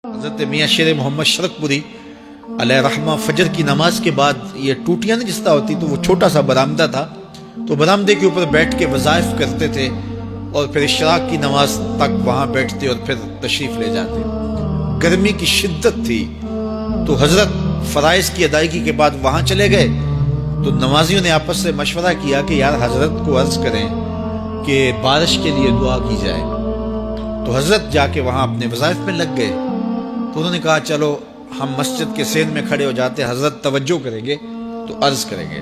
حضرت میاں شیر محمد شرقپوری علیہ رحمہ فجر کی نماز کے بعد یہ ٹوٹیاں نہیں جس طرح ہوتی تو وہ چھوٹا سا برآمدہ تھا تو برآمدے کے اوپر بیٹھ کے وظائف کرتے تھے اور پھر اشراق کی نماز تک وہاں بیٹھتے اور پھر تشریف لے جاتے. گرمی کی شدت تھی تو حضرت فرائض کی ادائیگی کے بعد وہاں چلے گئے تو نمازیوں نے آپس سے مشورہ کیا کہ یار حضرت کو عرض کریں کہ بارش کے لیے دعا کی جائے. تو حضرت جا کے وہاں اپنے وظائف میں لگ گئے تو انہوں نے کہا چلو ہم مسجد کے سین میں کھڑے ہو جاتے, حضرت توجہ کریں گے تو عرض کریں گے.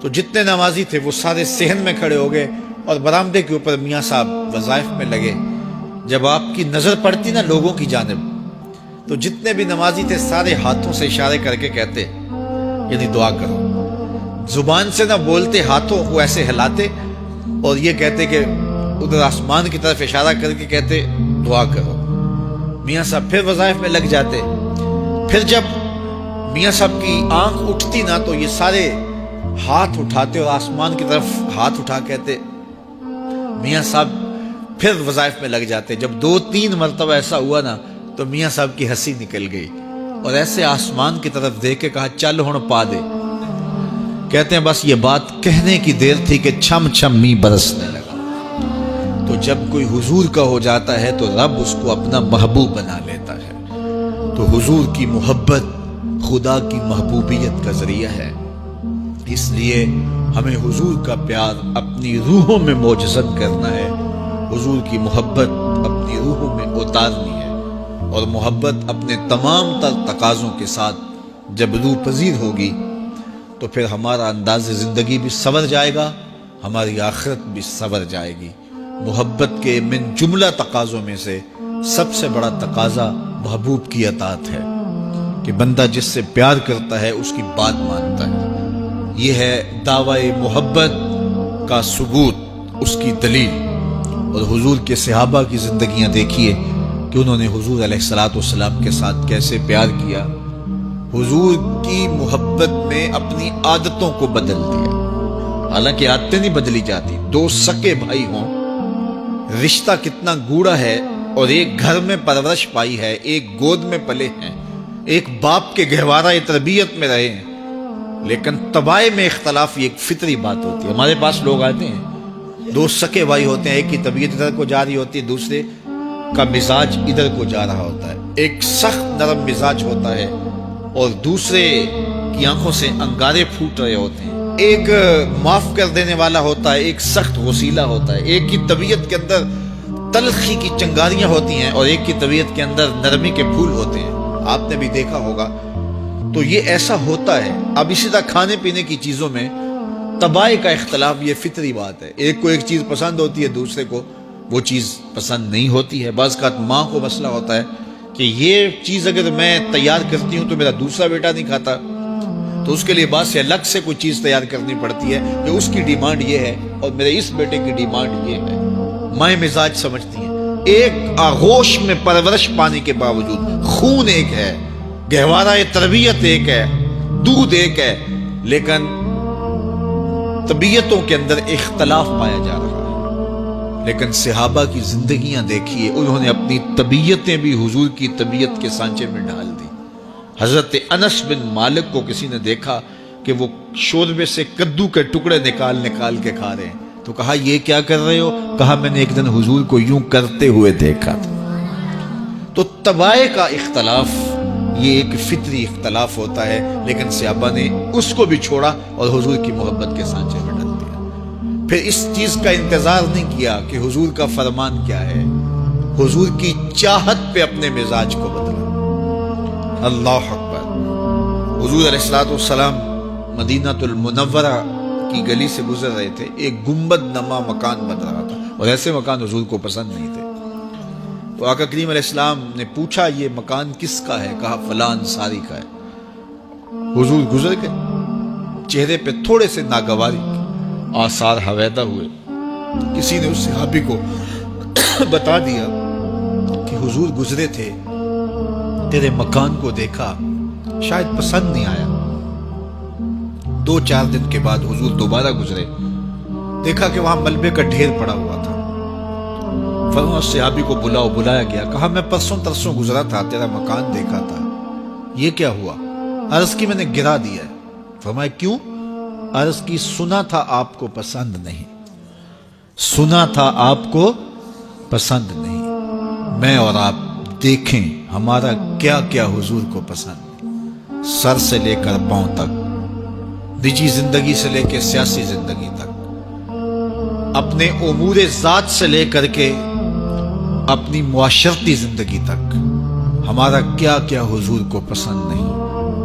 تو جتنے نمازی تھے وہ سارے صحن میں کھڑے ہو گئے اور برآمدے کے اوپر میاں صاحب وظائف میں لگے. جب آپ کی نظر پڑتی نا لوگوں کی جانب تو جتنے بھی نمازی تھے سارے ہاتھوں سے اشارے کر کے کہتے یعنی دعا کرو. زبان سے نہ بولتے, ہاتھوں کو ایسے ہلاتے اور یہ کہتے کہ ادھر آسمان کی طرف اشارہ کر کے کہتے دعا کرو. میاں صاحب پھر وظائف میں لگ جاتے. پھر جب میاں صاحب کی آنکھ اٹھتی نا تو یہ سارے ہاتھ اٹھاتے اور آسمان کی طرف ہاتھ اٹھا کہتے. میاں صاحب پھر وظائف میں لگ جاتے. جب 2-3 مرتبہ ایسا ہوا نا تو میاں صاحب کی ہنسی نکل گئی اور ایسے آسمان کی طرف دیکھ کے کہا چل ہن پا دے. کہتے ہیں بس یہ بات کہنے کی دیر تھی کہ چھم چھم می برسنے لگا. تو جب کوئی حضور کا ہو جاتا ہے تو رب اس کو اپنا محبوب بنا لیتا ہے. تو حضور کی محبت خدا کی محبوبیت کا ذریعہ ہے. اس لیے ہمیں حضور کا پیار اپنی روحوں میں موجزن کرنا ہے, حضور کی محبت اپنی روحوں میں اتارنی ہے اور محبت اپنے تمام تر تقاضوں کے ساتھ جب روح پذیر ہوگی تو پھر ہمارا انداز زندگی بھی سنور جائے گا, ہماری آخرت بھی سنور جائے گی. محبت کے من جملہ تقاضوں میں سے سب سے بڑا تقاضا محبوب کی اطاعت ہے کہ بندہ جس سے پیار کرتا ہے اس کی بات مانتا ہے. یہ ہے دعوی محبت کا ثبوت, اس کی دلیل. اور حضور کے صحابہ کی زندگیاں دیکھیے کہ انہوں نے حضور علیہ الصلوۃ والسلام کے ساتھ کیسے پیار کیا. حضور کی محبت میں اپنی عادتوں کو بدل دیا. حالانکہ عادتیں نہیں بدلی جاتی. 2 سکے بھائی ہوں, رشتہ کتنا گوڑا ہے اور ایک گھر میں پرورش پائی ہے, ایک گود میں پلے ہیں, ایک باپ کے گہوارہ تربیت میں رہے ہیں, لیکن طبائع میں اختلاف یہ ایک فطری بات ہوتی ہے. ہمارے پاس لوگ آتے ہیں 2 سکے بھائی ہوتے ہیں, ایک کی طبیعت ادھر کو جا رہی ہوتی ہے, دوسرے کا مزاج ادھر کو جا رہا ہوتا ہے. ایک سخت نرم مزاج ہوتا ہے اور دوسرے کی آنکھوں سے انگارے پھوٹ رہے ہوتے ہیں. ایک معاف کر دینے والا ہوتا ہے, ایک سخت غصیلا ہوتا ہے. ایک کی طبیعت کے اندر تلخی کی چنگاریاں ہوتی ہیں اور ایک کی طبیعت کے اندر نرمی کے پھول ہوتے ہیں. آپ نے بھی دیکھا ہوگا. تو یہ ایسا ہوتا ہے. اب اسی طرح کھانے پینے کی چیزوں میں طبائع کا اختلاف یہ فطری بات ہے. ایک کو ایک چیز پسند ہوتی ہے, دوسرے کو وہ چیز پسند نہیں ہوتی ہے. بعض اوقات ماں کو مسئلہ ہوتا ہے کہ یہ چیز اگر میں تیار کرتی ہوں تو میرا دوسرا بیٹا نہیں کھاتا, تو اس کے لیے بعد سے الگ سے کوئی چیز تیار کرنی پڑتی ہے کہ اس کی ڈیمانڈ یہ ہے اور میرے اس بیٹے کی ڈیمانڈ یہ ہے. مائیں مزاج سمجھتی ہیں. ایک آغوش میں پرورش پانے کے باوجود خون ایک ہے, گہوارہ تربیت ایک ہے, دودھ ایک ہے, لیکن طبیعتوں کے اندر اختلاف پایا جا رہا ہے. لیکن صحابہ کی زندگیاں دیکھیے, انہوں نے اپنی طبیعتیں بھی حضور کی طبیعت کے سانچے میں ڈال دی. حضرت انس بن مالک کو کسی نے دیکھا کہ وہ شوربے سے کدو کے ٹکڑے نکال کے کھا رہے ہیں, تو کہا یہ کیا کر رہے ہو؟ کہا میں نے ایک دن حضور کو یوں کرتے ہوئے دیکھا تھا. تو طبائع کا اختلاف یہ ایک فطری اختلاف ہوتا ہے, لیکن صحابہ نے اس کو بھی چھوڑا اور حضور کی محبت کے سانچے میں ڈال دیا. پھر اس چیز کا انتظار نہیں کیا کہ حضور کا فرمان کیا ہے, حضور کی چاہت پہ اپنے مزاج کو بدلا. اللہ اکبر. حضور علیہ الصلوۃ والسلام مدینہ المنورہ کی گلی سے گزر رہے تھے. ایک گنبد نما مکان بن رہا تھا اور ایسے مکان حضور کو پسند نہیں تھے. تو آقا کریم علیہ السلام نے پوچھا یہ مکان کس کا ہے؟ کہا فلاں انصاری کا ہے. حضور گزر گئے, چہرے پہ تھوڑے سے ناگواری آثار حویدہ ہوئے. کسی نے اس صحابی کو بتا دیا کہ حضور گزرے تھے, تیرے مکان کو دیکھا, شاید پسند نہیں آیا. 2-4 دن کے بعد حضور دوبارہ گزرے, دیکھا کہ وہاں ملبے کا ڈھیر پڑا ہوا تھا. فرمایا صحابی کو بلاؤ. بلایا گیا. کہا میں پرسوں ترسوں گزرا تھا, تیرا مکان دیکھا تھا, یہ کیا ہوا؟ عرض کی میں نے گرا دیا ہے. فرمایا کیوں؟ عرض کی سنا تھا آپ کو پسند نہیں, سنا تھا آپ کو پسند نہیں. میں اور آپ دیکھیں ہمارا کیا کیا حضور کو پسند, سر سے لے کر پاؤں تک, نجی زندگی سے لے کے سیاسی زندگی تک, اپنے امور ذات سے لے کر کے اپنی معاشرتی زندگی تک, ہمارا کیا کیا حضور کو پسند نہیں,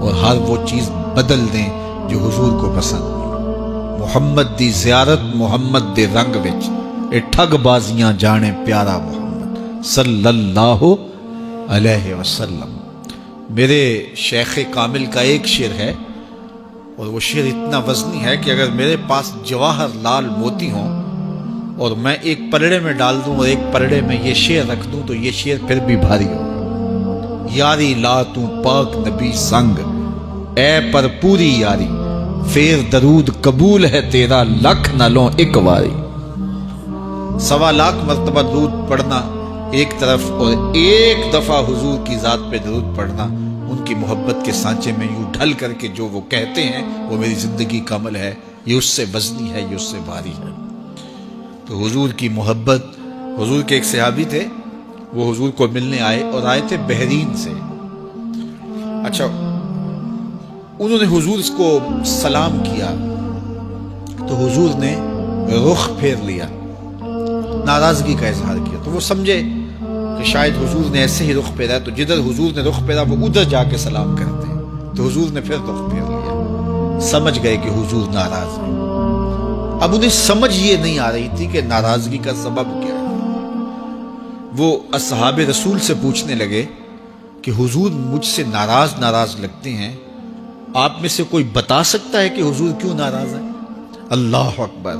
اور ہر وہ چیز بدل دیں جو حضور کو پسند نہیں. محمد دی زیارت محمد دے رنگ وچ, اے ٹھگ بازیاں جانے پیارا محمد صلی اللہ علیہ وسلم. میرے شیخ کامل کا ایک شعر ہے, اور وہ شعر اتنا وزنی ہے کہ اگر میرے پاس جواہر لال موتی ہوں اور میں ایک پلڑے میں ڈال دوں اور ایک پلڑے میں یہ شعر رکھ دوں تو یہ شعر پھر بھی بھاری ہو. یاری لا تو پاک نبی سنگ, اے پر پوری یاری, پھر درود قبول ہے تیرا لکھ نہ لوں ایک واری. 1.25 لاکھ مرتبہ درود پڑھنا ایک طرف, اور ایک دفعہ حضور کی ذات پہ درود پڑھنا, ان کی محبت کے سانچے میں یوں ڈھل کر کے جو وہ کہتے ہیں وہ میری زندگی کا عمل ہے. یہ اس سے وزنی ہے, یہ اس سے بھاری ہے. تو حضور کی محبت. حضور کے ایک صحابی تھے, وہ حضور کو ملنے آئے, اور آئے تھے بحرین سے. اچھا, انہوں نے حضور کو سلام کیا تو حضور نے رخ پھیر لیا, ناراضگی کا اظہار کیا. تو وہ سمجھے کہ شاید حضور نے ایسے ہی رخ پھیرا, تو جدھر حضور نے رخ پھیرا وہ ادھر جا کے سلام کرتے ہیں. تو حضور نے پھر رخ پھیر لیا. سمجھ گئے کہ حضور ناراض ہیں. اب انہیں سمجھ یہ نہیں آ رہی تھی کہ ناراضگی کا سبب کیا ہے. وہ اصحاب رسول سے پوچھنے لگے کہ حضور مجھ سے ناراض لگتے ہیں, آپ میں سے کوئی بتا سکتا ہے کہ حضور کیوں ناراض ہیں؟ اللہ اکبر.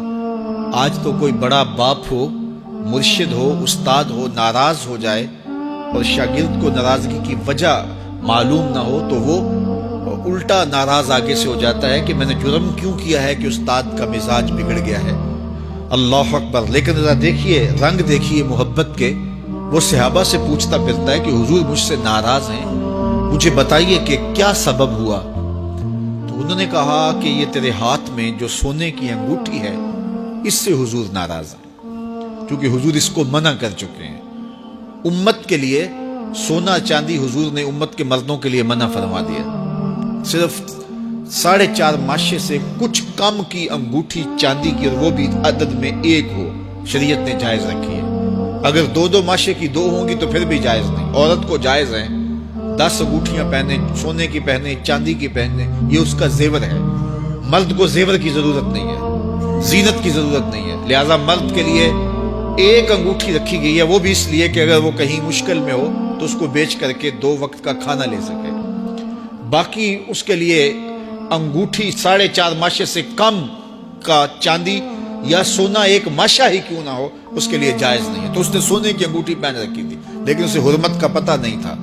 آج تو کوئی بڑا باپ ہو, مرشد ہو, استاد ہو, ناراض ہو جائے اور شاگرد کو ناراضگی کی وجہ معلوم نہ ہو تو وہ الٹا ناراض آگے سے ہو جاتا ہے کہ میں نے جرم کیوں کیا ہے کہ استاد کا مزاج بگڑ گیا ہے. اللہ اکبر. لیکن ذرا دیکھیے, رنگ دیکھیے محبت کے. وہ صحابہ سے پوچھتا پھرتا ہے کہ حضور مجھ سے ناراض ہیں, مجھے بتائیے کہ کیا سبب ہوا. تو انہوں نے کہا کہ یہ تیرے ہاتھ میں جو سونے کی انگوٹھی ہے اس سے حضور ناراض ہیں, کیونکہ حضور اس کو منع کر چکے ہیں. امت کے لیے سونا چاندی حضور نے امت کے مردوں کے لیے منع فرما دیا. صرف 4.5 ماشے سے کچھ کم کی انگوٹھی چاندی کی, اور وہ بھی عدد میں 1 ہو, شریعت نے جائز رکھی ہے. اگر 2 ماشے کی 2 ہوں گی تو پھر بھی جائز نہیں. عورت کو جائز ہے 10 انگوٹھیاں پہنے, سونے کی پہنے, چاندی کی پہنے, یہ اس کا زیور ہے. مرد کو زیور کی ضرورت نہیں ہے, زینت کی ضرورت نہیں ہے. لہذا مرد کے لیے 1 انگوٹھی رکھی گئی ہے, وہ بھی اس لیے کہ اگر وہ کہیں مشکل میں ہو تو اس کو بیچ کر کے 2 وقت کا کھانا لے سکے. باقی اس کے لیے انگوٹھی 4.5 ماشے سے کم کا چاندی یا سونا 1 ماشا ہی کیوں نہ ہو اس کے لیے جائز نہیں ہے. تو اس نے سونے کی انگوٹھی پہن رکھی تھی, لیکن اسے حرمت کا پتہ نہیں تھا.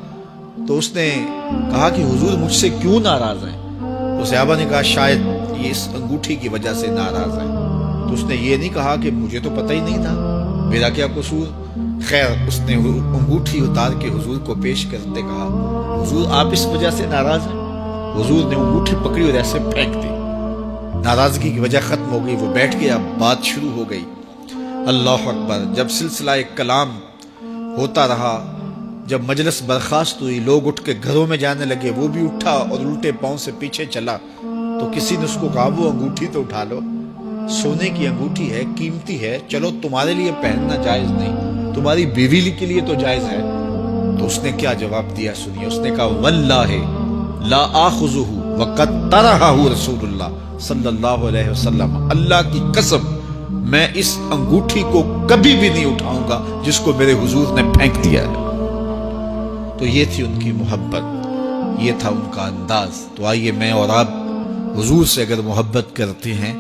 تو اس نے کہا کہ حضور مجھ سے کیوں ناراض ہیں؟ تو صحابہ نے کہا شاید یہ اس انگوٹھی کی وجہ سے ناراض ہیں. تو اس نے یہ نہیں کہا کہ مجھے تو پتہ ہی نہیں تھا, میرا کیا قصور. خیر, اس نے انگوٹھی اتار کے حضور کو پیش کرتے کہا حضور آپ اس وجہ سے ناراض ہیں؟ حضور نے انگوٹھی پکڑی اور ایسے پھینک دی. ناراضگی کی وجہ ختم ہو گئی. وہ بیٹھ گیا, بات شروع ہو گئی. اللہ اکبر. جب سلسلہ کلام ہوتا رہا, جب مجلس برخاست ہوئی, لوگ اٹھ کے گھروں میں جانے لگے, وہ بھی اٹھا اور الٹے پاؤں سے پیچھے چلا. تو کسی نے اس کو کہا وہ انگوٹھی تو اٹھا لو, سونے کی انگوٹھی ہے, قیمتی ہے, چلو تمہارے لیے پہننا جائز نہیں, تمہاری بیوی کے لیے تو جائز ہے. تو اس نے کیا جواب دیا سنیے. اس نے کہا واللہ لا آخذہ وقد طرحہ رسول اللہ صلی اللہ علیہ وسلم, اللہ کی قسم میں اس انگوٹھی کو کبھی بھی نہیں اٹھاؤں گا جس کو میرے حضور نے پھینک دیا ہے. تو یہ تھی ان کی محبت, یہ تھا ان کا انداز. تو آئیے میں اور آپ حضور سے اگر محبت کرتے ہیں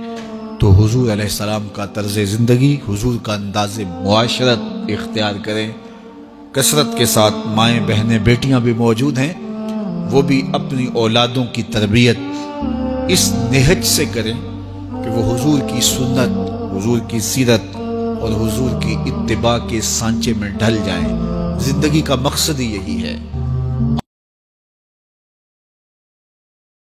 تو حضور علیہ السلام کا طرز زندگی, حضور کا انداز معاشرت اختیار کریں. کثرت کے ساتھ مائیں بہنیں بیٹیاں بھی موجود ہیں, وہ بھی اپنی اولادوں کی تربیت اس نہج سے کریں کہ وہ حضور کی سنت, حضور کی سیرت, اور حضور کی اتباع کے سانچے میں ڈھل جائیں۔ زندگی کا مقصد ہی یہی ہے۔